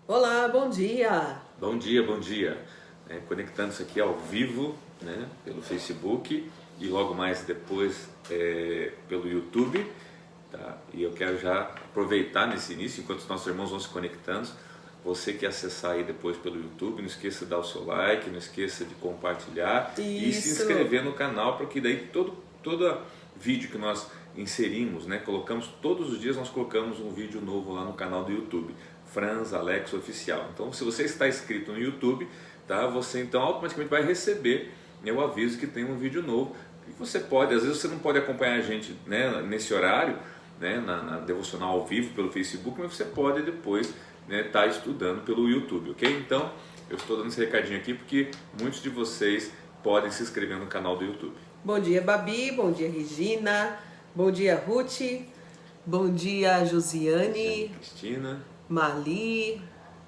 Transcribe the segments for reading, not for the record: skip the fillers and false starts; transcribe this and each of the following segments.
Olá, bom dia! Bom dia, bom dia. Conectando-se aqui ao vivo, né, pelo Facebook e logo mais depois pelo YouTube. Tá? E eu quero já aproveitar nesse início, enquanto os nossos irmãos vão se conectando, você que acessar aí depois pelo YouTube, não esqueça de dar o seu like, não esqueça de compartilhar e se inscrever no canal, porque daí todo vídeo que nós inserimos, né, colocamos todos os dias, nós colocamos um vídeo novo lá no canal do YouTube. Franz Alex Oficial. Então, se você está inscrito no YouTube, tá, você então automaticamente vai receber, né, o aviso que tem um vídeo novo. E você pode, às vezes você não pode acompanhar a gente, né, nesse horário, né, na devocional ao vivo pelo Facebook, mas você pode depois, né, estar estudando pelo YouTube, ok? Então, eu estou dando esse recadinho aqui porque muitos de vocês podem se inscrever no canal do YouTube. Bom dia, Babi, bom dia, Regina, bom dia, Ruth, bom dia, Josiane, Cristina, Mali,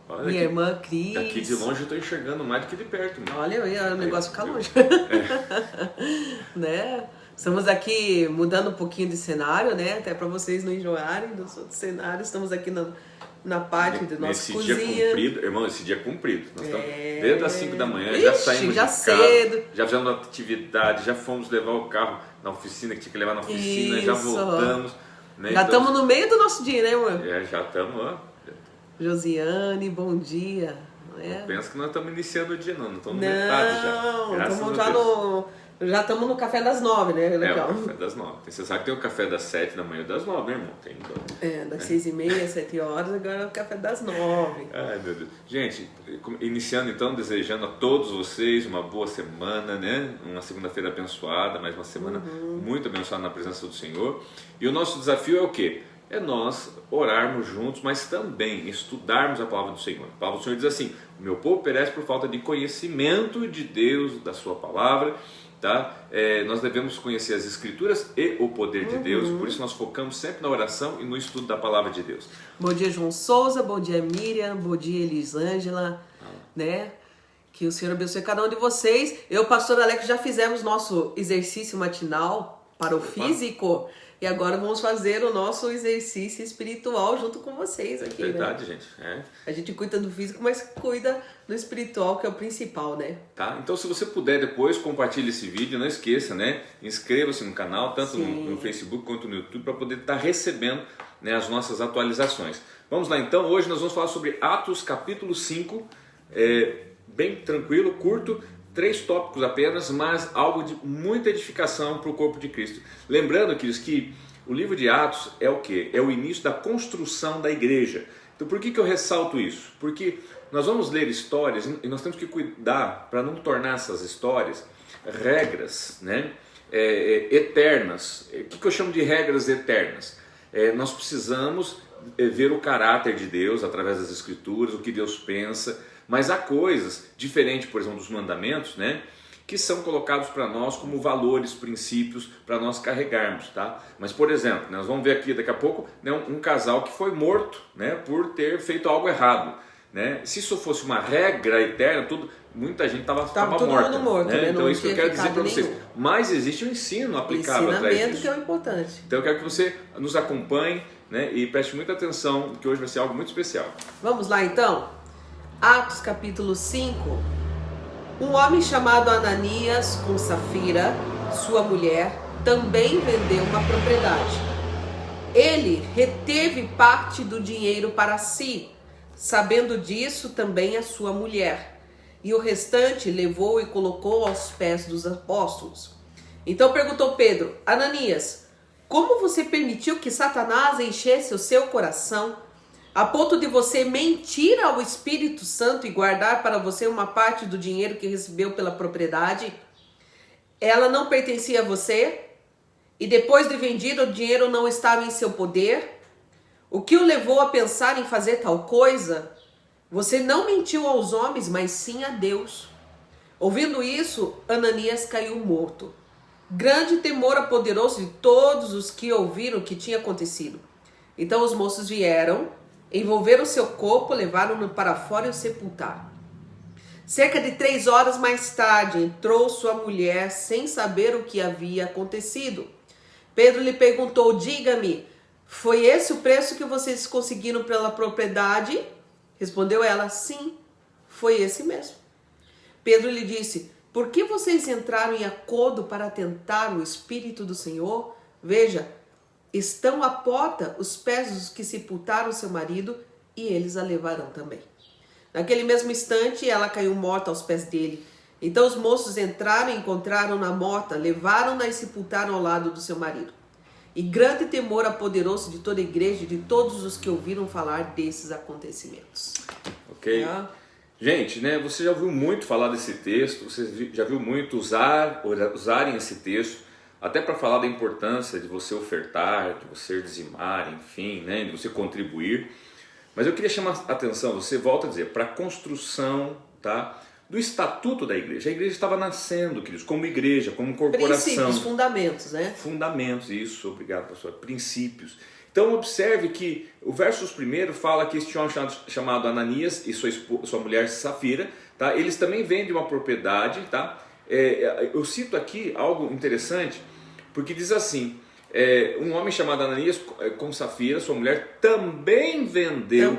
olha minha aqui, irmã Cris. Daqui de longe eu estou enxergando mais do que de perto. Né? Olha, o negócio fica longe. Né? Estamos aqui mudando um pouquinho de cenário, né? Até para vocês não enjoarem dos outros cenários. Estamos aqui na parte da nossa cozinha. Esse dia cumprido, irmão, esse dia cumprido. Nós estamos desde as 5 da manhã, já saímos já de cedo. casa, já fizemos atividade, já fomos levar o carro na oficina, que tinha que levar na oficina, Isso. Já voltamos. Né? Já estamos no meio do nosso dia, né, amor? Já estamos lá. Josiane, bom dia. Pensa que nós estamos iniciando o dia, não estamos no metade já. Já estamos no café das 9, né? Legal. O café das 9. Você sabe que tem o café das 7 da manhã e das 9, né, irmão? Das 6h30, 7 horas, agora é o café das 9. Ai, meu Deus. Gente, iniciando então, desejando a todos vocês uma boa semana, né? Uma segunda-feira abençoada, mais uma semana muito abençoada na presença do Senhor. E o nosso desafio é o quê? É nós orarmos juntos, mas também estudarmos a palavra do Senhor. A palavra do Senhor diz assim: o meu povo perece por falta de conhecimento de Deus, da sua palavra. Tá? Nós devemos conhecer as Escrituras e o poder de Deus, por isso nós focamos sempre na oração e no estudo da palavra de Deus. Bom dia, João Souza, bom dia, Miriam, bom dia, Elisângela, né? Que o Senhor abençoe cada um de vocês. Eu, pastor Alex, já fizemos nosso exercício matinal para o físico. E agora vamos fazer o nosso exercício espiritual junto com vocês aqui, Verdade, né? gente. A gente cuida do físico, mas cuida do espiritual, que é o principal, né? Tá? Então, se você puder depois, compartilhe esse vídeo, não esqueça, né? Inscreva-se no canal, tanto no Facebook quanto no YouTube, para poder estar recebendo, né, as nossas atualizações. Vamos lá então, hoje nós vamos falar sobre Atos capítulo 5, bem tranquilo, curto, 3 tópicos apenas, mas algo de muita edificação para o corpo de Cristo. Lembrando, queridos, que o livro de Atos é o quê? É o início da construção da igreja. Então por que eu ressalto isso? Porque nós vamos ler histórias e nós temos que cuidar para não tornar essas histórias regras, né, eternas. O que eu chamo de regras eternas? Nós precisamos ver o caráter de Deus através das Escrituras, o que Deus pensa. Mas há coisas, diferente, por exemplo, dos mandamentos, né, que são colocados para nós como valores, princípios, para nós carregarmos. Tá? Mas, por exemplo, nós vamos ver aqui daqui a pouco, né, um casal que foi morto, né, por ter feito algo errado. Né? Se isso fosse uma regra eterna, muita gente estava morta. Né? Então, isso que eu quero dizer para vocês. Mas existe um ensino aplicável atrás disso. Que é o importante. Então, eu quero que você nos acompanhe, né, e preste muita atenção, que hoje vai ser algo muito especial. Vamos lá, então? Atos capítulo 5. Um homem chamado Ananias, com Safira, sua mulher, também vendeu uma propriedade. Ele reteve parte do dinheiro para si, sabendo disso também a sua mulher, e o restante levou e colocou aos pés dos apóstolos. Então perguntou Pedro: Ananias, como você permitiu que Satanás enchesse o seu coração a ponto de você mentir ao Espírito Santo e guardar para você uma parte do dinheiro que recebeu pela propriedade? Ela não pertencia a você? E depois de vendido, o dinheiro não estava em seu poder? O que o levou a pensar em fazer tal coisa? Você não mentiu aos homens, mas sim a Deus. Ouvindo isso, Ananias caiu morto. Grande temor apoderou-se de todos os que ouviram o que tinha acontecido. Então os moços vieram, envolveram seu corpo, levaram-no para fora e o sepultaram. Cerca de 3 horas mais tarde, entrou sua mulher sem saber o que havia acontecido. Pedro lhe perguntou: diga-me, foi esse o preço que vocês conseguiram pela propriedade? Respondeu ela: sim, foi esse mesmo. Pedro lhe disse: por que vocês entraram em acordo para tentar o Espírito do Senhor? Veja, estão à porta os pés dos que sepultaram seu marido, e eles a levarão também. Naquele mesmo instante, ela caiu morta aos pés dele. Então os moços entraram e encontraram-na morta, levaram-na e sepultaram ao lado do seu marido. E grande temor apoderou-se de toda a igreja e de todos os que ouviram falar desses acontecimentos. Ok. Gente, né, você já ouviu muito falar desse texto, você já viu muito usarem esse texto, até para falar da importância de você ofertar, de você dizimar, enfim, né, de você contribuir. Mas eu queria chamar a atenção, você volta a dizer, para a construção, tá, do estatuto da igreja. A igreja estava nascendo, queridos, como igreja, como corporação. Princípios, fundamentos, né? Fundamentos, isso, obrigado, pastor. Princípios. Então observe que o verso primeiro fala que este homem chamado Ananias e sua mulher Safira, tá? Eles também vendem uma propriedade, tá? Eu cito aqui algo interessante, porque diz assim, um homem chamado Ananias com Safira, sua mulher, também vendeu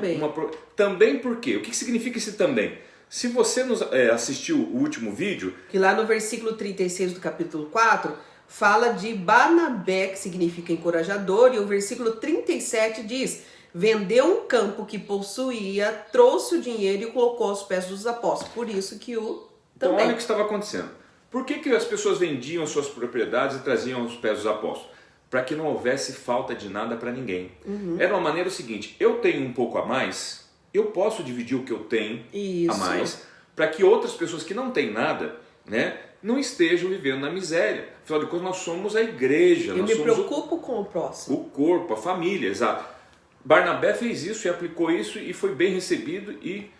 também por quê? O que significa esse também? Se você assistiu o último vídeo, que lá no versículo 36 do capítulo 4 fala de Barnabé, que significa encorajador, e o versículo 37 diz: vendeu um campo que possuía, trouxe o dinheiro e colocou aos pés dos apóstolos. Por isso que o então também. olha o que estava acontecendo. Por que as pessoas vendiam suas propriedades e traziam aos pés dos apóstolos? Para que não houvesse falta de nada para ninguém. Era uma maneira seguinte: eu tenho um pouco a mais, eu posso dividir o que eu tenho a mais, para que outras pessoas que não têm nada, né, não estejam vivendo na miséria. Afinal de contas, nós somos a igreja. Eu me preocupo com o próximo. O corpo, a família, exato. Barnabé fez isso e aplicou isso e foi bem recebido e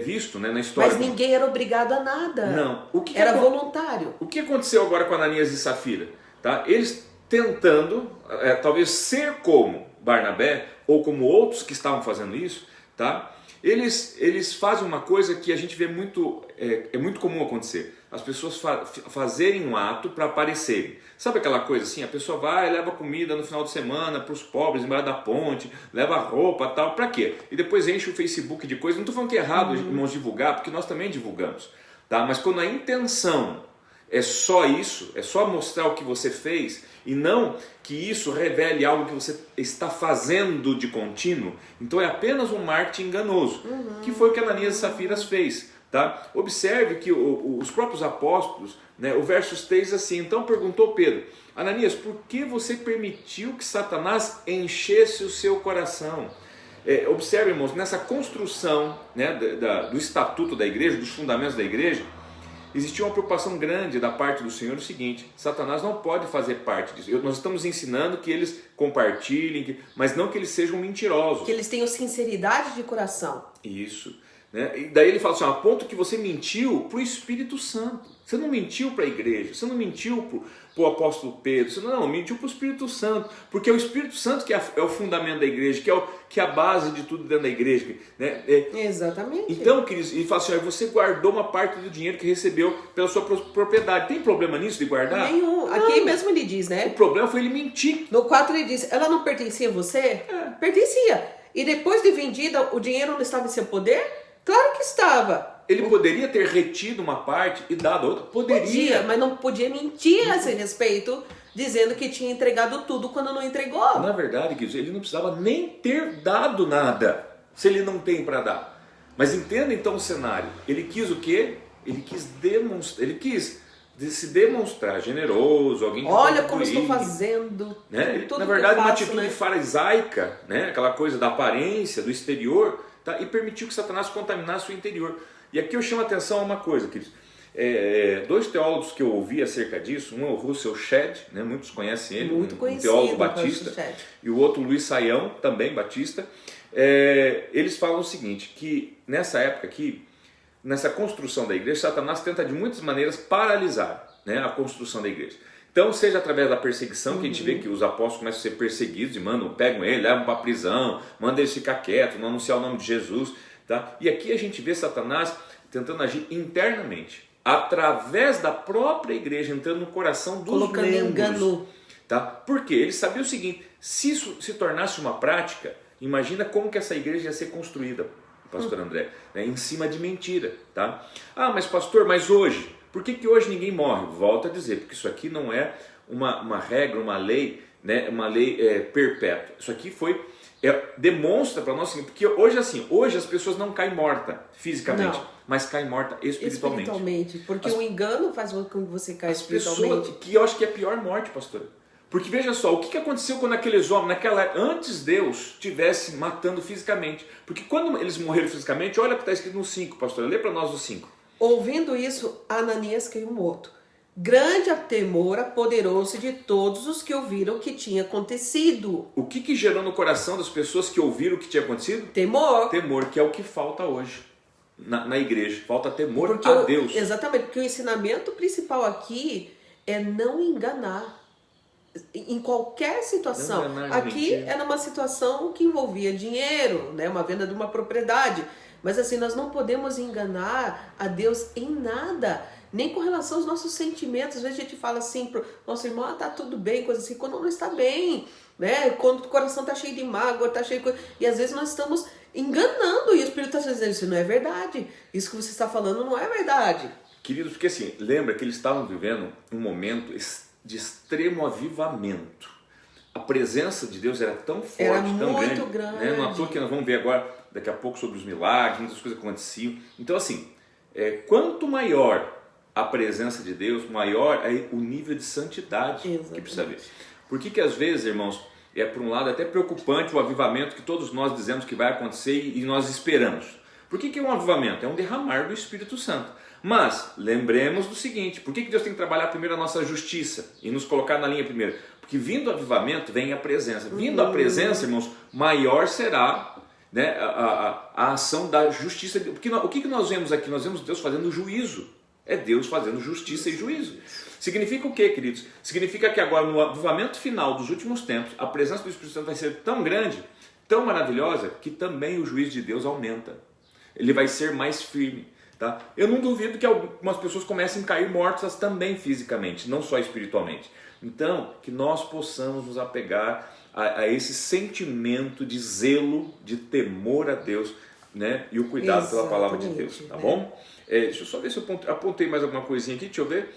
visto, né, na história. Mas ninguém era obrigado a nada. Não. Era voluntário. O que aconteceu agora com Ananias e Safira? Tá? Eles tentando, talvez ser como Barnabé ou como outros que estavam fazendo isso, tá? Eles fazem uma coisa que a gente vê muito, é muito comum acontecer. As pessoas fazerem um ato para aparecerem. Sabe aquela coisa assim? A pessoa vai, leva comida no final de semana para os pobres embaixo da ponte, leva roupa e tal, para quê? E depois enche o Facebook de coisas. Não estou falando que é errado, irmãos, divulgar, porque nós também divulgamos. Tá? Mas quando a intenção é só isso, é só mostrar o que você fez e não que isso revele algo que você está fazendo de contínuo, então é apenas um marketing enganoso, que foi o que Ananias e Safiras fez. Tá? Observe que os próprios apóstolos, né, o verso 3 assim, então perguntou Pedro: Ananias, por que você permitiu que Satanás enchesse o seu coração? Observe, irmãos, nessa construção, né, do estatuto da igreja, dos fundamentos da igreja, existia uma preocupação grande da parte do Senhor, o seguinte: Satanás não pode fazer parte disso. Nós estamos ensinando que eles compartilhem, mas não que eles sejam mentirosos. Que eles tenham sinceridade de coração. Isso. Né? E daí ele fala assim: a ponto que você mentiu para o Espírito Santo. Você não mentiu para a igreja, você não mentiu para o apóstolo Pedro, você não mentiu para o Espírito Santo, porque é o Espírito Santo que é o fundamento da igreja, que é a base de tudo dentro da igreja. Né? Exatamente. Então, queridos, ele fala assim: você guardou uma parte do dinheiro que recebeu pela sua propriedade. Tem problema nisso de guardar? Nenhum. Não. Aqui mesmo ele diz, né? O problema foi ele mentir. No 4 ele diz: ela não pertencia a você? Pertencia. E depois de vendida, o dinheiro não estava em seu poder? Claro que estava. Ele poderia ter retido uma parte e dado outra? Poderia, mas não podia mentir a esse respeito, dizendo que tinha entregado tudo quando não entregou. Na verdade, ele não precisava nem ter dado nada, se ele não tem para dar. Mas entenda então o cenário. Ele quis o quê? Ele quis se demonstrar generoso, alguém que olha como estou fazendo, né? Tudo Na verdade, que eu faço, uma atitude né? farisaica, né? Aquela coisa da aparência, do exterior, tá? E permitiu que Satanás contaminasse o interior. E aqui eu chamo a atenção a uma coisa, queridos. Dois teólogos que eu ouvi acerca disso, um é o Russell Shedd, né? Muitos conhecem ele, muito um teólogo batista, e o outro Luiz Saião, também batista. Eles falam o seguinte, que nessa época aqui, nessa construção da igreja, Satanás tenta de muitas maneiras paralisar, né, a construção da igreja. Então, seja através da perseguição, que a gente vê que os apóstolos começam a ser perseguidos e pegam ele, levam para a prisão, mandam ele ficar quieto, não anunciar o nome de Jesus. Tá? E aqui a gente vê Satanás tentando agir internamente, através da própria igreja, entrando no coração dos membros. Engano. Tá? Porque ele sabia o seguinte: se isso se tornasse uma prática, Imagina como que essa igreja ia ser construída, pastor André, né? Em cima de mentira, tá? Ah, mas pastor, mas hoje, por que hoje ninguém morre? Volto a dizer, porque isso aqui não é uma regra, uma lei, né? Uma lei perpétua. Isso aqui demonstra para nós, porque hoje assim, hoje as pessoas não caem mortas fisicamente, mas caem mortas espiritualmente. Porque o engano faz com que você caia espiritualmente. Pessoas, que eu acho que é a pior morte, pastor. Porque veja só, o que aconteceu quando aqueles homens, antes Deus estivesse matando fisicamente? Porque quando eles morreram fisicamente, olha o que está escrito no 5, pastor, lê para nós o 5. Ouvindo isso, Ananias caiu morto. Grande a temor apoderou-se de todos os que ouviram o que tinha acontecido. O que gerou no coração das pessoas que ouviram o que tinha acontecido? Temor. Temor, que é o que falta hoje na igreja. Falta temor a Deus. Exatamente, porque o ensinamento principal aqui é não enganar. Em qualquer situação. Aqui era uma situação que envolvia dinheiro, né? Uma venda de uma propriedade. Mas assim, nós não podemos enganar a Deus em nada. Nem com relação aos nossos sentimentos. Às vezes a gente fala assim pro nosso irmão, tá tudo bem, coisa assim, quando não está bem, né? Quando o coração tá cheio de mágoa, tá cheio de coisa. E às vezes nós estamos enganando, e o Espírito está dizendo, isso não é verdade. Isso que você está falando não é verdade. Queridos, porque assim, lembra que eles estavam vivendo um momento de extremo avivamento. A presença de Deus era tão forte, era tão muito grande. Né? Não é à toa que nós vamos ver agora, daqui a pouco, sobre os milagres, muitas coisas que aconteciam. Então assim, quanto maior a presença de Deus, maior é o nível de santidade. Exatamente. Que precisa ver. Por que às vezes, irmãos, por um lado até preocupante o avivamento que todos nós dizemos que vai acontecer e nós esperamos. Por que é um avivamento? É um derramar do Espírito Santo. Mas lembremos do seguinte, por que Deus tem que trabalhar primeiro a nossa justiça e nos colocar na linha primeiro? Porque vindo o avivamento vem a presença. Vindo a presença, irmãos, maior será, né, a ação da justiça. Porque o que nós vemos aqui? Nós vemos Deus fazendo juízo. É Deus fazendo justiça e juízo. Significa o quê, queridos? Significa que agora no avivamento final dos últimos tempos, a presença do Espírito Santo vai ser tão grande, tão maravilhosa, que também o juízo de Deus aumenta. Ele vai ser mais firme. Tá? Eu não duvido que algumas pessoas comecem a cair mortas também fisicamente, não só espiritualmente. Então, que nós possamos nos apegar a esse sentimento de zelo, de temor a Deus, né? E o cuidado pela palavra de Deus, tá bom? Deixa eu só ver se eu apontei mais alguma coisinha aqui, deixa eu ver.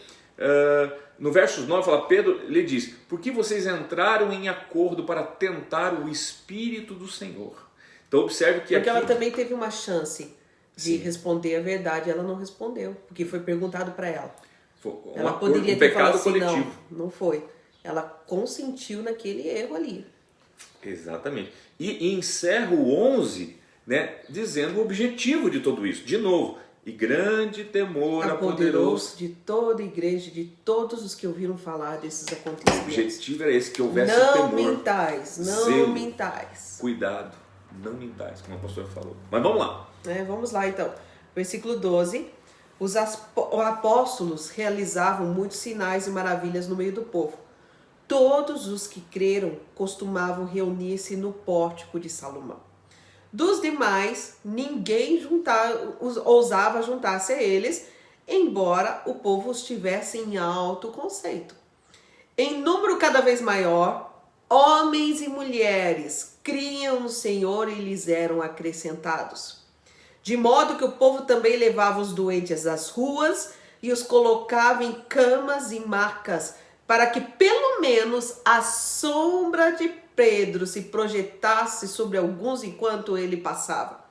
No versos 9, fala, Pedro lhe diz, por que vocês entraram em acordo para tentar o Espírito do Senhor? Então observe que porque aqui... ela também teve uma chance de responder a verdade, ela não respondeu, porque foi perguntado para ela. Ela poderia ter falado assim, coletivo. Não foi. Ela consentiu naquele erro ali. Exatamente. E encerra o 11, né, dizendo o objetivo de tudo isso. De novo, e grande temor apoderou-se de toda a igreja, de todos os que ouviram falar desses acontecimentos. O objetivo era esse, que houvesse temor. Não mintais, não zelo, mintais. Cuidado, não mintais, como a pastora falou. Mas vamos lá. Vamos lá então. Versículo 12. Os apóstolos realizavam muitos sinais e maravilhas no meio do povo. Todos os que creram costumavam reunir-se no pórtico de Salomão. Dos demais, ninguém ousava juntar-se a eles, embora o povo os tivesse em alto conceito. Em número cada vez maior, homens e mulheres criam no Senhor e lhes eram acrescentados. De modo que o povo também levava os doentes às ruas e os colocava em camas e macas, para que pelo menos a sombra de Pedro se projetasse sobre alguns enquanto ele passava.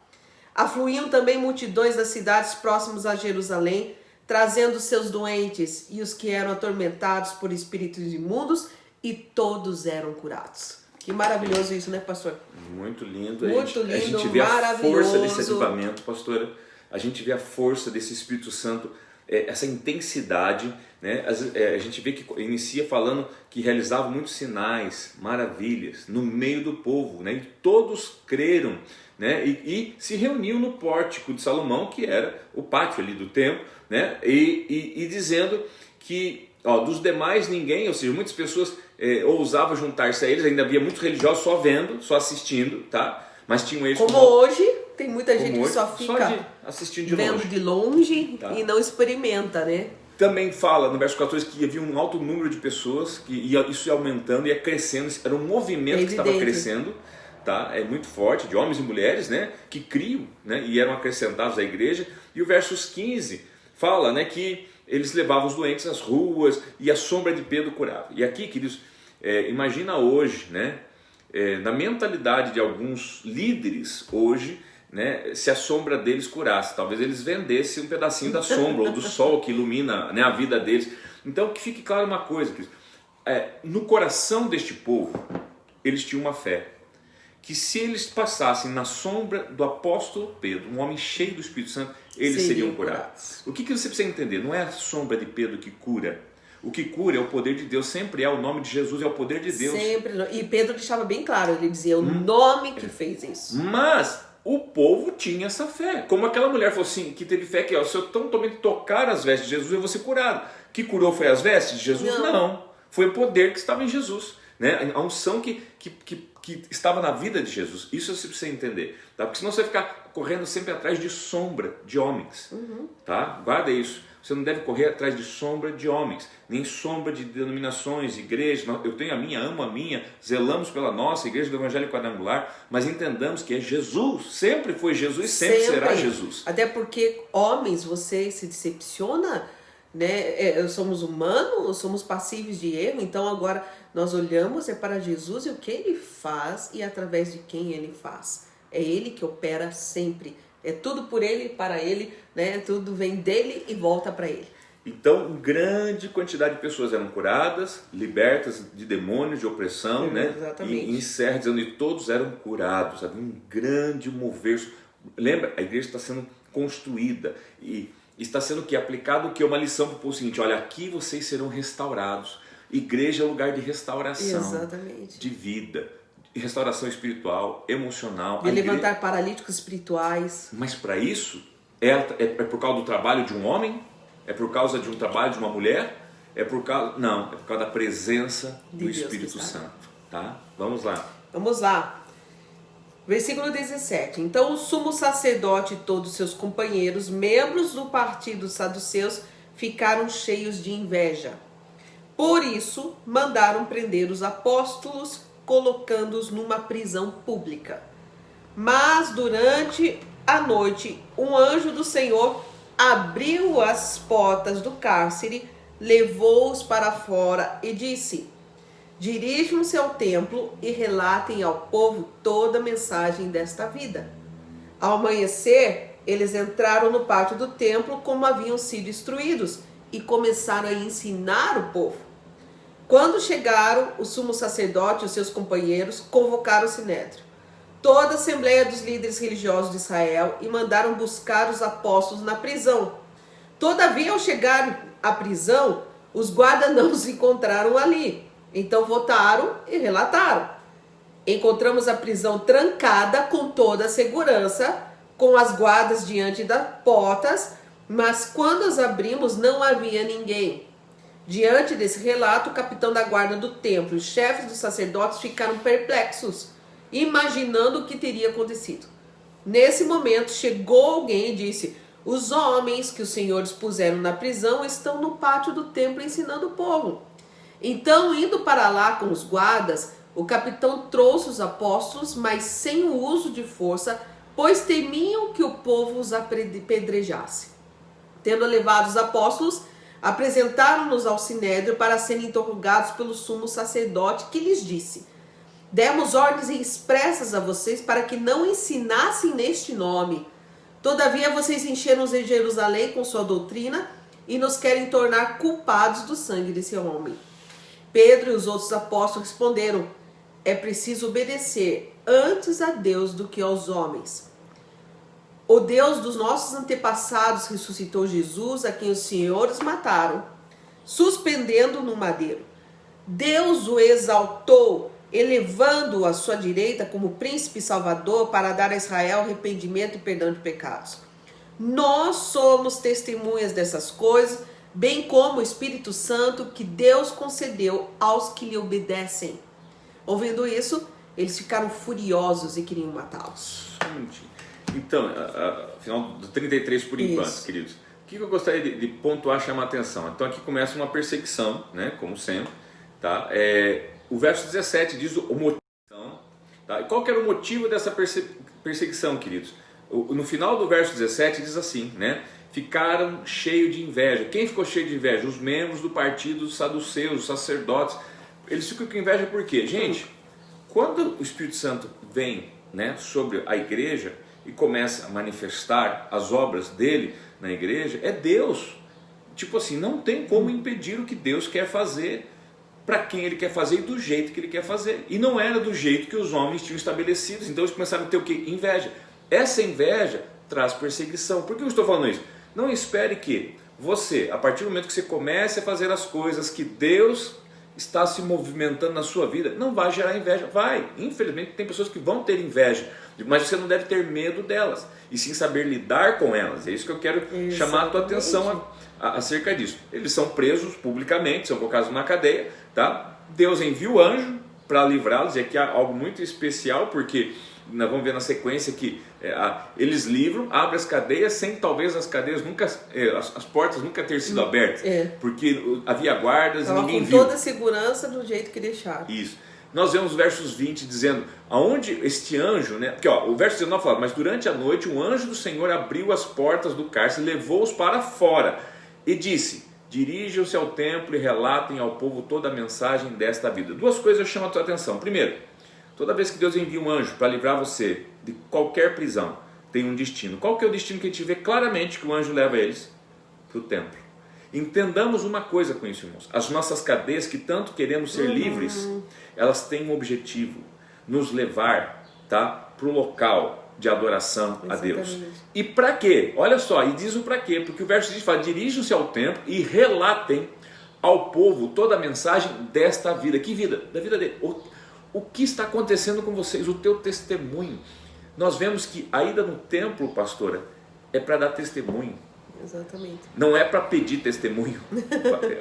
Afluíam também multidões das cidades próximas a Jerusalém, trazendo seus doentes e os que eram atormentados por espíritos imundos, e todos eram curados. Que maravilhoso isso, né, pastor? Muito lindo. Muito lindo, a gente vê a força desse avivamento, pastora. A gente vê a força desse Espírito Santo, essa intensidade, né? A gente vê que inicia falando que realizava muitos sinais, maravilhas no meio do povo, né? E todos creram, né? E se reuniam no pórtico de Salomão, que era o pátio ali do templo, né? E dizendo que dos demais ninguém, ou seja, muitas pessoas ousavam juntar-se a eles. Ainda havia muitos religiosos só vendo, só assistindo, tá? Mas tinham eles como hoje, tem muita gente que só fica assistindo de vendo longe. De longe, tá? E não experimenta, né? Também fala no verso 14 que havia um alto número de pessoas, que isso ia aumentando, ia crescendo, era um movimento que estava crescendo, tá? É muito forte, de homens e mulheres, né? Que criam, né? E eram acrescentados à igreja. E o versos 15 fala, né? Que eles levavam os doentes às ruas e a sombra de Pedro curava. E aqui, queridos, imagina hoje, né? Na mentalidade de alguns líderes hoje, né, se a sombra deles curasse, talvez eles vendessem um pedacinho da sombra ou do sol que ilumina, né, a vida deles. Então que fique claro uma coisa, no coração deste povo eles tinham uma fé, que se eles passassem na sombra do apóstolo Pedro, um homem cheio do Espírito Santo, eles seriam curados. O que você precisa entender? Não é a sombra de Pedro que cura. O que cura é o poder de Deus, sempre é o nome de Jesus, é o poder de Deus. Sempre. E Pedro deixava bem claro, ele dizia o nome que fez isso. Mas o povo tinha essa fé. Como aquela mulher falou assim, que teve fé que, se eu tão somente tocar as vestes de Jesus, eu vou ser curado. Que curou foi as vestes de Jesus? Não. Foi o poder que estava em Jesus, né? A unção que estava na vida de Jesus. Isso você precisa entender, tá? Porque senão você vai ficar correndo sempre atrás de sombra de homens, tá? Guarda isso. Você não deve correr atrás de sombra de homens, nem sombra de denominações, igrejas. Eu tenho a minha, amo a minha, zelamos pela nossa igreja do Evangelho Quadrangular, mas entendamos que é Jesus, sempre foi Jesus, sempre será Jesus. Até porque homens, você se decepciona, né? Somos humanos, somos passíveis de erro, então agora nós olhamos para Jesus e o que Ele faz e através de quem Ele faz. É Ele que opera sempre. É tudo por Ele, para Ele, né? Tudo vem dele e volta para Ele. Então, grande quantidade de pessoas eram curadas, libertas de demônios, de opressão, né? Exatamente. E encerra dizendo que todos eram curados. Havia um grande mover. Lembra? A igreja está sendo construída e está sendo aplicado uma lição para o povo seguinte: olha, aqui vocês serão restaurados. Igreja é lugar de restauração. Exatamente. De vida. Restauração espiritual, emocional. De levantar paralíticos espirituais. Mas para isso, é por causa do trabalho de um homem? É por causa de um trabalho de uma mulher? Não, é por causa da presença do Espírito Santo. Tá? Vamos lá. Vamos lá. Versículo 17. Então o sumo sacerdote e todos seus companheiros, membros do partido saduceus, ficaram cheios de inveja. Por isso, mandaram prender os apóstolos, colocando-os numa prisão pública. Mas durante a noite, um anjo do Senhor abriu as portas do cárcere, levou-os para fora e disse: dirijam-se ao templo e relatem ao povo toda a mensagem desta vida. Ao amanhecer, eles entraram no pátio do templo como haviam sido instruídos e começaram a ensinar o povo. Quando chegaram, o sumo sacerdote e os seus companheiros convocaram o sinédrio, toda a assembleia dos líderes religiosos de Israel, e mandaram buscar os apóstolos na prisão. Todavia, ao chegar à prisão, os guardas não os encontraram ali. Então votaram e relataram: encontramos a prisão trancada com toda a segurança, com as guardas diante das portas, mas quando as abrimos não havia ninguém. Diante desse relato, o capitão da guarda do templo e os chefes dos sacerdotes ficaram perplexos, imaginando o que teria acontecido. Nesse momento, chegou alguém e disse: os homens que os senhores puseram na prisão estão no pátio do templo ensinando o povo. Então, indo para lá com os guardas, o capitão trouxe os apóstolos, mas sem o uso de força, pois temiam que o povo os apedrejasse. Tendo levado os apóstolos, apresentaram-nos ao sinédrio para serem interrogados pelo sumo sacerdote, que lhes disse: demos ordens expressas a vocês para que não ensinassem neste nome. Todavia vocês encheram-nos em Jerusalém com sua doutrina e nos querem tornar culpados do sangue desse homem. Pedro e os outros apóstolos responderam: é preciso obedecer antes a Deus do que aos homens. O Deus dos nossos antepassados ressuscitou Jesus, a quem os senhores mataram, suspendendo no madeiro. Deus o exaltou, elevando-o à sua direita como príncipe salvador para dar a Israel arrependimento e perdão de pecados. Nós somos testemunhas dessas coisas, bem como o Espírito Santo que Deus concedeu aos que lhe obedecem. Ouvindo isso, eles ficaram furiosos e queriam matá-los. Então, final do 33 por enquanto, Isso. queridos. O que eu gostaria de pontuar, chamar a atenção? Então aqui começa uma perseguição, né, como sempre. Tá? O verso 17 diz o motivo. Tá? E qual que era o motivo dessa perseguição, queridos? No final do verso 17 diz assim, né? Ficaram cheios de inveja. Quem ficou cheio de inveja? Os membros do partido dos saduceus, os sacerdotes. Eles ficam com inveja por quê? Gente, quando o Espírito Santo vem, né, sobre a igreja e começa a manifestar as obras dele na igreja, é Deus. Tipo assim, não tem como impedir o que Deus quer fazer, para quem Ele quer fazer e do jeito que Ele quer fazer. E não era do jeito que os homens tinham estabelecidos. Então eles começaram a ter o quê? Inveja. Essa inveja traz perseguição. Por que eu estou falando isso? Não espere que você, a partir do momento que você comece a fazer as coisas que Deus está se movimentando na sua vida, não vai gerar inveja. Vai. Infelizmente tem pessoas que vão ter inveja, mas você não deve ter medo delas, e sim saber lidar com elas. É isso que eu quero chamar a tua atenção acerca disso. Eles são presos publicamente, são colocados na cadeia, tá? Deus envia o anjo para livrá-los, e aqui há algo muito especial, porque nós vamos ver na sequência que eles livram, abrem as cadeias sem talvez as cadeias nunca, as portas nunca ter sido abertas, porque havia guardas e ninguém viu. Com toda a segurança do jeito que deixaram. Isso. Nós vemos versos 20 dizendo, aonde este anjo, né? Porque o verso 19 fala, mas durante a noite um anjo do Senhor abriu as portas do cárcere e levou-os para fora e disse, dirijam-se ao templo e relatem ao povo toda a mensagem desta vida. Duas coisas eu chamo a tua atenção. Primeiro, toda vez que Deus envia um anjo para livrar você de qualquer prisão, tem um destino. Qual que é o destino que a gente vê claramente que o anjo leva eles? Para o templo. Entendamos uma coisa com isso, irmãos. As nossas cadeias que tanto queremos ser livres, elas têm um objetivo, nos levar, tá, para o local de adoração a Deus. E para quê? Olha só, e diz o para quê, porque o verso diz, fala, dirijam-se ao templo e relatem ao povo toda a mensagem desta vida. Que vida? Da vida dele. O que está acontecendo com vocês? O teu testemunho. Nós vemos que a ida no templo, pastora, é para dar testemunho. Exatamente. Não é para pedir testemunho.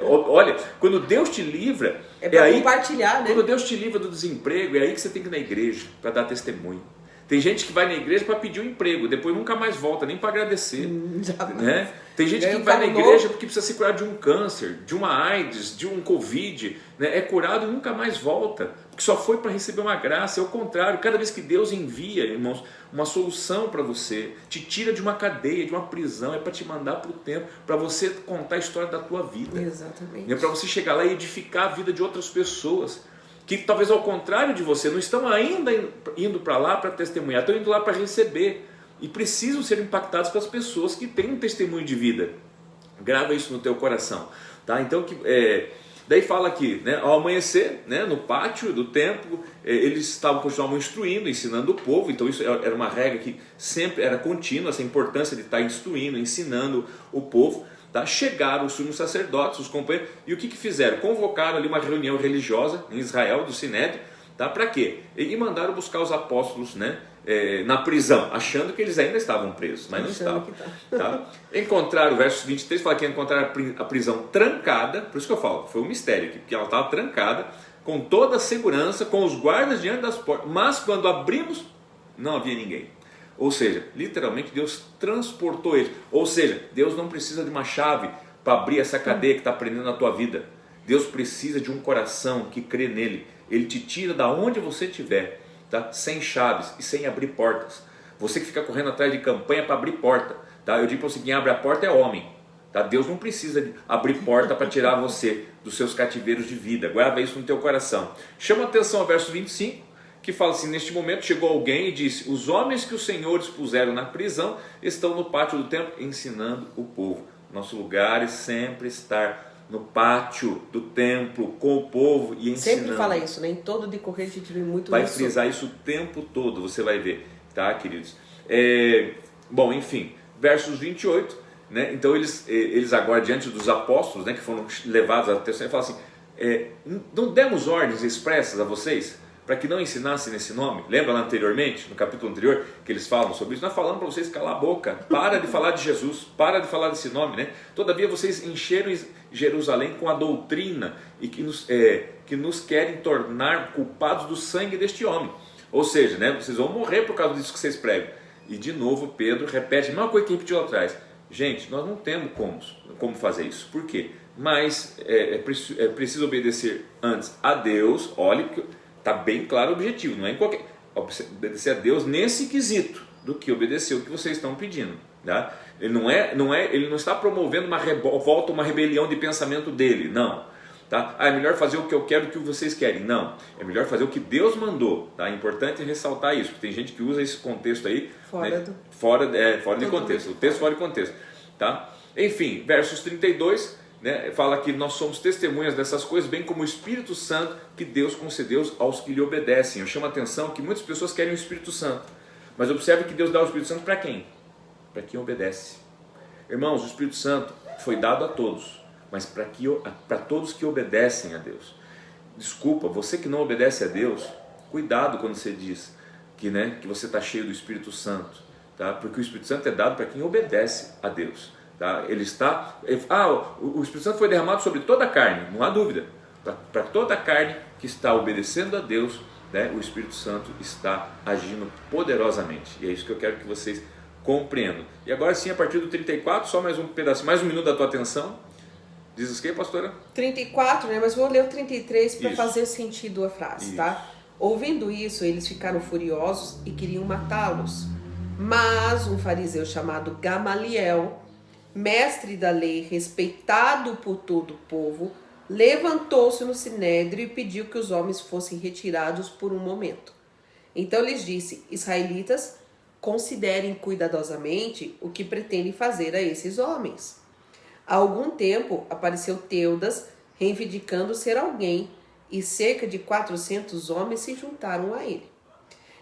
Olha, quando Deus te livra, é para compartilhar, né? Quando Deus te livra do desemprego, é aí que você tem que ir na igreja para dar testemunho. Tem gente que vai na igreja para pedir um emprego, depois nunca mais volta, nem para agradecer. Né? Tem gente que vai na igreja porque precisa se curar de um câncer, de uma AIDS, de um Covid, né? É curado e nunca mais volta, porque só foi para receber uma graça. É o contrário, cada vez que Deus envia, irmãos, uma solução para você, te tira de uma cadeia, de uma prisão, é para te mandar para o templo, para você contar a história da tua vida. Exatamente. É para você chegar lá e edificar a vida de outras pessoas, que talvez ao contrário de você, não estão ainda indo para lá para testemunhar, estão indo lá para receber, e precisam ser impactados pelas pessoas que têm um testemunho de vida. Grava isso no teu coração, tá? Então, daí fala aqui, né, ao amanhecer, né, no pátio do templo, eles continuavam instruindo, ensinando o povo. Então isso era uma regra que sempre era contínua, essa importância de estar instruindo, ensinando o povo. Tá? Chegaram os sumos sacerdotes, os companheiros, e o que fizeram? Convocaram ali uma reunião religiosa em Israel, do Sinédrio, tá? Para quê? E mandaram buscar os apóstolos, né, na prisão, achando que eles ainda estavam presos, mas não estavam. Tá? Encontraram, o verso 23 fala que encontraram a prisão trancada, por isso que eu falo, foi um mistério aqui, porque ela estava trancada, com toda a segurança, com os guardas diante das portas, mas quando abrimos, não havia ninguém. Ou seja, literalmente Deus transportou eles. Ou seja, Deus não precisa de uma chave para abrir essa cadeia que está prendendo a tua vida. Deus precisa de um coração que crê nele. Ele te tira da onde você estiver, tá? Sem chaves e sem abrir portas. Você que fica correndo atrás de campanha para abrir porta, tá? Eu digo para você, quem abre a porta é homem, tá? Deus não precisa de abrir porta para tirar você dos seus cativeiros de vida. Guarda isso no teu coração. Chama atenção ao verso 25. Que fala assim, neste momento chegou alguém e disse, os homens que os senhores puseram na prisão estão no pátio do templo ensinando o povo. Nosso lugar é sempre estar no pátio do templo com o povo e ensinando. Sempre fala isso, né? Em todo decorrer a gente vê muito vai isso. Vai frisar isso o tempo todo, você vai ver, tá, queridos? Bom, enfim, versos 28, né? Então eles agora diante dos apóstolos, né, que foram levados à atenção, ele fala assim, não demos ordens expressas a vocês para que não ensinassem nesse nome? Lembra lá anteriormente, no capítulo anterior, que eles falam sobre isso? Nós falamos para vocês calar a boca, para de falar de Jesus, para de falar desse nome, né? Todavia vocês encheram Jerusalém com a doutrina e que nos querem tornar culpados do sangue deste homem. Ou seja, né, vocês vão morrer por causa disso que vocês pregam. E de novo Pedro repete a mesma coisa que repetiu lá atrás. Gente, nós não temos como fazer isso. Por quê? Mas é preciso obedecer antes a Deus. Olhe que está bem claro o objetivo, não é em qualquer... obedecer a Deus nesse quesito do que obedecer o que vocês estão pedindo. Tá? Ele não está promovendo uma revolta, uma rebelião de pensamento dele, não. Tá? É melhor fazer o que eu quero do que vocês querem. Não, é melhor fazer o que Deus mandou. Tá? É importante ressaltar isso, porque tem gente que usa esse contexto aí fora de contexto, o texto fora de contexto. Tá? Enfim, versos 32, né, fala que nós somos testemunhas dessas coisas, bem como o Espírito Santo que Deus concedeu aos que lhe obedecem. Eu chamo a atenção que muitas pessoas querem o Espírito Santo, mas observe que Deus dá o Espírito Santo para quem? Para quem obedece. Irmãos, o Espírito Santo foi dado a todos, mas para todos que obedecem a Deus. Desculpa, você que não obedece a Deus, cuidado quando você diz que você está cheio do Espírito Santo, tá? Porque o Espírito Santo é dado para quem obedece a Deus. Tá? O Espírito Santo foi derramado sobre toda a carne, não há dúvida. Para toda a carne que está obedecendo a Deus, né, o Espírito Santo está agindo poderosamente. E é isso que eu quero que vocês compreendam. E agora sim, a partir do 34, só mais um pedaço, mais um minuto da tua atenção. Diz o que, pastora? 34, né? Mas vou ler o 33 para Isso. fazer sentido a frase, Isso. tá? Ouvindo isso, eles ficaram furiosos e queriam matá-los. Mas um fariseu chamado Gamaliel, mestre da lei, respeitado por todo o povo, levantou-se no sinédrio e pediu que os homens fossem retirados por um momento. Então lhes disse: israelitas, considerem cuidadosamente o que pretendem fazer a esses homens. Há algum tempo apareceu Teudas, reivindicando ser alguém, e cerca de 400 homens se juntaram a ele.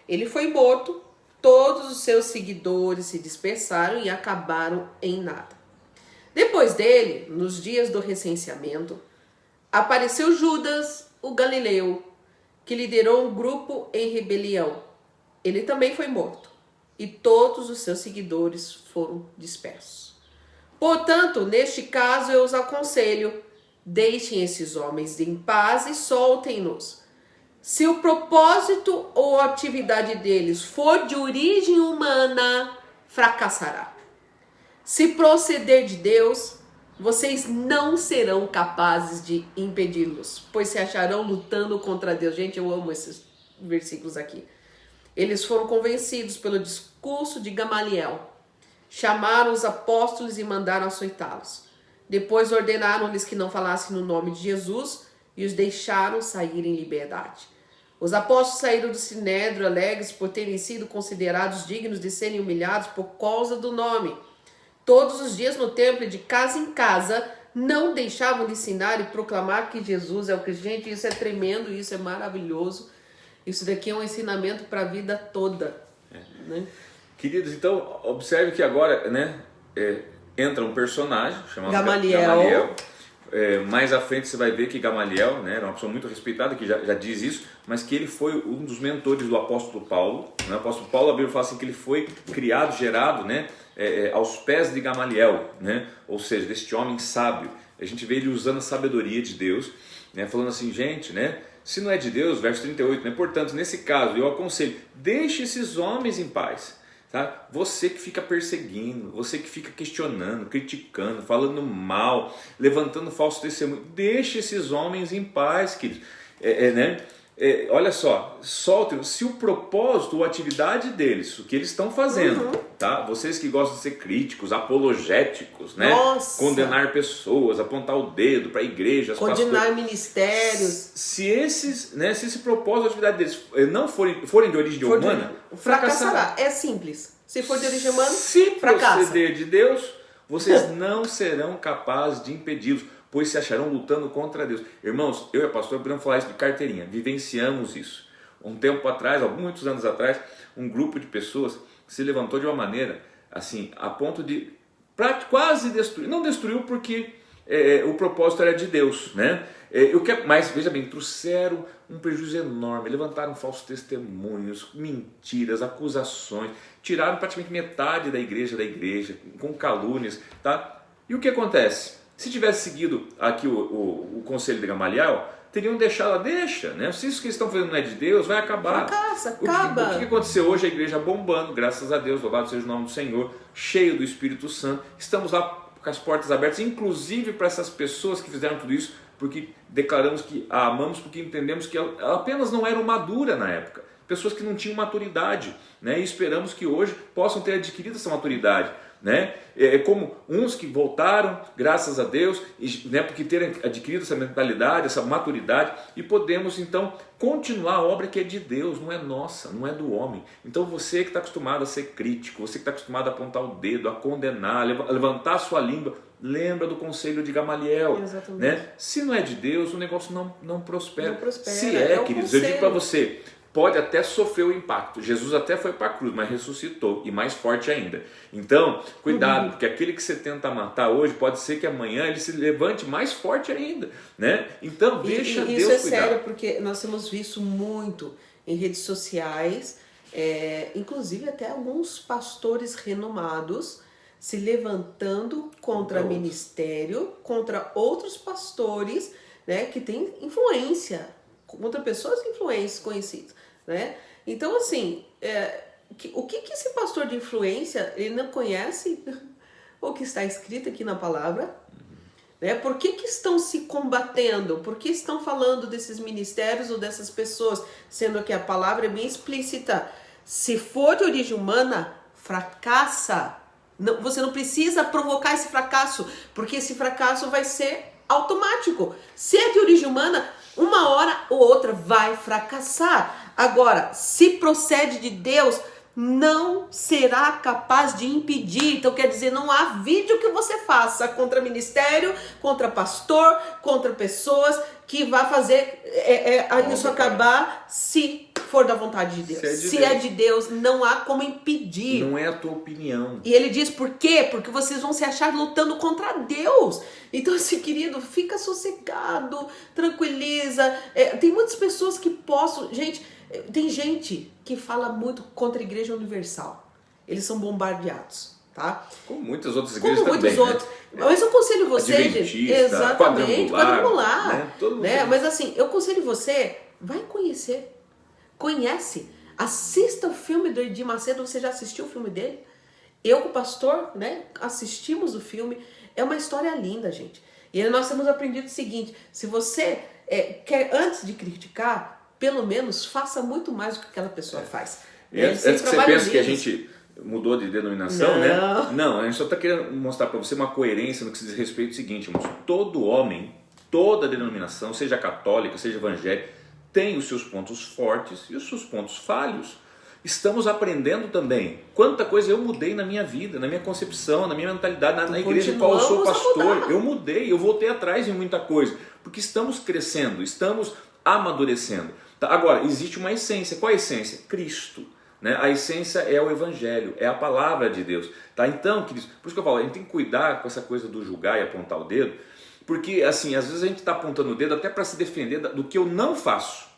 Ele foi morto, todos os seus seguidores se dispersaram e acabaram em nada. Depois dele, nos dias do recenseamento, apareceu Judas, o Galileu, que liderou um grupo em rebelião. Ele também foi morto, e todos os seus seguidores foram dispersos. Portanto, neste caso eu os aconselho, deixem esses homens em paz e soltem-nos. Se o propósito ou a atividade deles for de origem humana, fracassará. Se proceder de Deus, vocês não serão capazes de impedi-los, pois se acharão lutando contra Deus. Gente, eu amo esses versículos aqui. Eles foram convencidos pelo discurso de Gamaliel. Chamaram os apóstolos e mandaram açoitá-los. Depois ordenaram-lhes que não falassem no nome de Jesus e os deixaram sair em liberdade. Os apóstolos saíram do sinédrio alegres por terem sido considerados dignos de serem humilhados por causa do nome. Todos os dias no templo, de casa em casa, não deixavam de ensinar e proclamar que Jesus é o Cristo. Gente, isso é tremendo, isso é maravilhoso. Isso daqui é um ensinamento para a vida toda. Né? Queridos, então, observe que agora entra um personagem chamado Gamaliel. Mais à frente você vai ver que Gamaliel, né, era uma pessoa muito respeitada, que já diz isso, mas que ele foi um dos mentores do apóstolo Paulo. O apóstolo Paulo, a Bíblia fala assim, que ele foi criado, gerado, né, aos pés de Gamaliel, né, ou seja, deste homem sábio. A gente vê ele usando a sabedoria de Deus, né, falando assim, gente, né, se não é de Deus, verso 38, né, portanto, nesse caso, eu aconselho, deixe esses homens em paz. Tá? Você que fica perseguindo, você que fica questionando, criticando, falando mal, levantando falso testemunho, deixe esses homens em paz, queridos. Olha só, soltem, se o propósito ou a atividade deles, o que eles estão fazendo, tá? Vocês que gostam de ser críticos, apologéticos, né? Condenar pessoas, apontar o dedo para igrejas, condenar ministérios. Se esse propósito ou atividade deles não forem de origem humana, fracassará. É simples. Se for de origem humana, se fracassa. proceder de Deus, vocês não serão capazes de impedi-los, pois se acharão lutando contra Deus. Irmãos, eu e a pastora podemos falar isso de carteirinha, vivenciamos isso. Um tempo atrás, muitos anos atrás, um grupo de pessoas se levantou de uma maneira, assim, a ponto de quase destruir. Não destruiu porque o propósito era de Deus, né? Mas, veja bem, trouxeram um prejuízo enorme, levantaram falsos testemunhos, mentiras, acusações, tiraram praticamente metade da igreja com calúnias, tá? E o que acontece? Se tivesse seguido aqui o conselho de Gamaliel, teriam deixado né? Se isso que eles estão fazendo não é de Deus, vai acabar. Fracassa, acaba. O que aconteceu hoje? A igreja bombando, graças a Deus, louvado seja o nome do Senhor, cheio do Espírito Santo. Estamos lá com as portas abertas, inclusive para essas pessoas que fizeram tudo isso, porque declaramos que a amamos, porque entendemos que ela apenas não era madura na época. pessoas que não tinham maturidade, né? E esperamos que hoje possam ter adquirido essa maturidade, né? Como uns que voltaram, graças a Deus, né? Porque terem adquirido essa mentalidade, essa maturidade, e podemos então continuar a obra que é de Deus, não é nossa, não é do homem. Então você que está acostumado a ser crítico, você que está acostumado a apontar o dedo, a condenar, a levantar a sua língua, lembra do conselho de Gamaliel, né? Se não é de Deus, o negócio não prospera. Não prospera. Se queridos, eu digo para você, pode até sofrer o impacto. Jesus até foi para a cruz, mas ressuscitou, e mais forte ainda. Então, cuidado, porque aquele que você tenta matar hoje, pode ser que amanhã ele se levante mais forte ainda, né? Então, deixa Deus cuidar. Isso é sério, porque nós temos visto muito em redes sociais, inclusive até alguns pastores renomados se levantando contra ministério, contra outros pastores, né, que têm influência, contra pessoas de influência conhecidas, né? Então, assim, o que esse pastor de influência, ele não conhece o que está escrito aqui na palavra? Né? Por que estão se combatendo? Por que estão falando desses ministérios ou dessas pessoas? Sendo que a palavra é bem explícita. Se for de origem humana, fracassa. Não, você não precisa provocar esse fracasso, porque esse fracasso vai ser automático. Se é de origem humana, uma hora ou outra vai fracassar. Agora, se procede de Deus, não será capaz de impedir. Então, quer dizer, não há vídeo que você faça contra ministério, contra pastor, contra pessoas que vá fazer isso acabar, se for da vontade de Deus. Se é de Deus, não há como impedir. Não é a tua opinião. E ele diz por quê? Porque vocês vão se achar lutando contra Deus. Então, assim, querido, fica sossegado, tranquiliza. Tem muitas pessoas que possam... Gente, tem gente que fala muito contra a Igreja Universal. Eles são bombardeados, tá? Como muitas outras igrejas também, muitos outros. Né? Mas eu aconselho você, gente... Exatamente, quadrangular. Né? Mas assim, eu aconselho você, vai conhecer. Conhece. Assista o filme do Edir Macedo. Você já assistiu o filme dele? Eu com o pastor, né, assistimos o filme. É uma história linda, gente. E nós temos aprendido o seguinte: se você quer, antes de criticar, pelo menos faça muito mais do que aquela pessoa faz. Antes que você pense que a gente mudou de denominação, né? Não, a gente só está querendo mostrar para você uma coerência no que se diz respeito ao seguinte, irmãos. Todo homem, toda denominação, seja católica, seja evangélica, tem os seus pontos fortes e os seus pontos falhos. Estamos aprendendo também. Quanta coisa eu mudei na minha vida, na minha concepção, na minha mentalidade, na igreja em qual eu sou pastor. Eu mudei, eu voltei atrás em muita coisa. Porque estamos crescendo, estamos amadurecendo. Tá? Agora, existe uma essência. Qual é a essência? Cristo. Né? A essência é o Evangelho, é a palavra de Deus. Tá? Então, queridos, por isso que eu falo, a gente tem que cuidar com essa coisa do julgar e apontar o dedo. Porque, assim, às vezes a gente está apontando o dedo até para se defender do que eu não faço.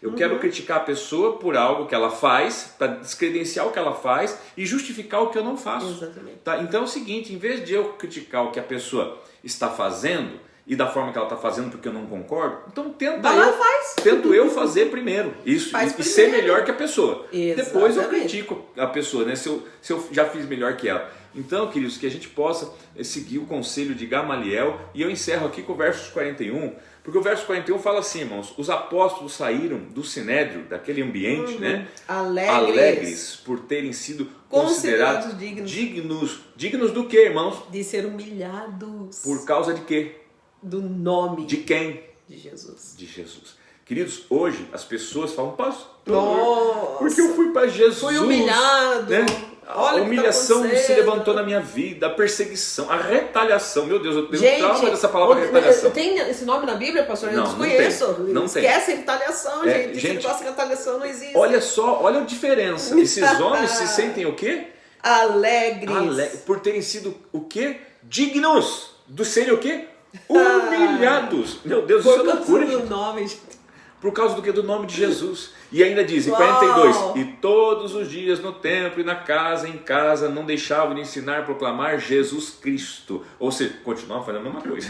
Eu quero criticar a pessoa por algo que ela faz, para descredenciar o que ela faz e justificar o que eu não faço. Exatamente. Tá? Então é o seguinte, em vez de eu criticar o que a pessoa está fazendo e da forma que ela está fazendo porque eu não concordo, então tento eu fazer primeiro isso e ser melhor que a pessoa. Exatamente. Depois eu critico a pessoa, né? Se eu já fiz melhor que ela. Então, queridos, que a gente possa seguir o conselho de Gamaliel. E eu encerro aqui com o verso 41, porque o verso 41 fala assim, irmãos: os apóstolos saíram do sinédrio, daquele ambiente, né? Alegres por terem sido considerados dignos. Dignos do que, irmãos? De ser humilhados. Por causa de quê? Do nome. De quem? De Jesus. De Jesus. Queridos, hoje as pessoas falam, pastor, porque eu fui para Jesus. Fui humilhado. Né? Olha a humilhação se levantou na minha vida, a perseguição, a retaliação. Meu Deus, eu tenho um trauma dessa palavra retaliação. Tem esse nome na Bíblia, pastor? Eu não desconheço. Não Esquece a retaliação, gente. Esse negócio de retaliação não existe. Olha só, olha a diferença. Esses homens se sentem o quê? Alegres. Por terem sido o quê? Dignos. Do serem o quê? Humilhados. Meu Deus, isso é loucura. Por causa do nome, gente. Por causa do que? Do nome de Jesus. E ainda diz em 42, e todos os dias no templo e na casa, em casa, não deixavam de ensinar, proclamar Jesus Cristo. Ou seja, continuavam fazendo a mesma coisa.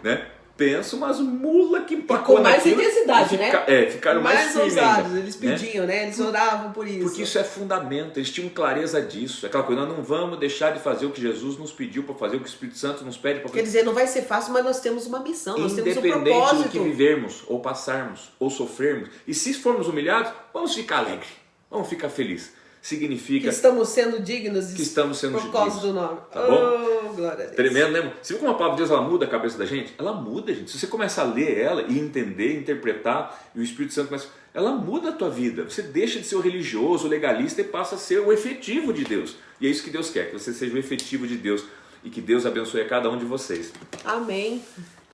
Né? pensa umas mula que empacou com mais naquilo, intensidade, né? Ficaram mais firmes ousados, ainda, eles pediam, né? Eles oravam por isso. Porque isso é fundamento, eles tinham clareza disso. Aquela coisa, nós não vamos deixar de fazer o que Jesus nos pediu para fazer, o que o Espírito Santo nos pede para fazer. Quer dizer, não vai ser fácil, mas nós temos uma missão, nós temos um Independente propósito. do que vivermos, ou passarmos, ou sofrermos. E se formos humilhados, vamos ficar alegres, vamos ficar felizes. Significa que estamos sendo dignos por causa do nome. Tá bom? Oh, glória a Deus. Tremendo, né? Você viu como a palavra de Deus ela muda a cabeça da gente? Ela muda, gente. Se você começa a ler ela e entender, interpretar, e o Espírito Santo começa... Ela muda a tua vida. Você deixa de ser o religioso, o legalista e passa a ser o efetivo de Deus. E é isso que Deus quer, que você seja o efetivo de Deus. E que Deus abençoe a cada um de vocês. Amém.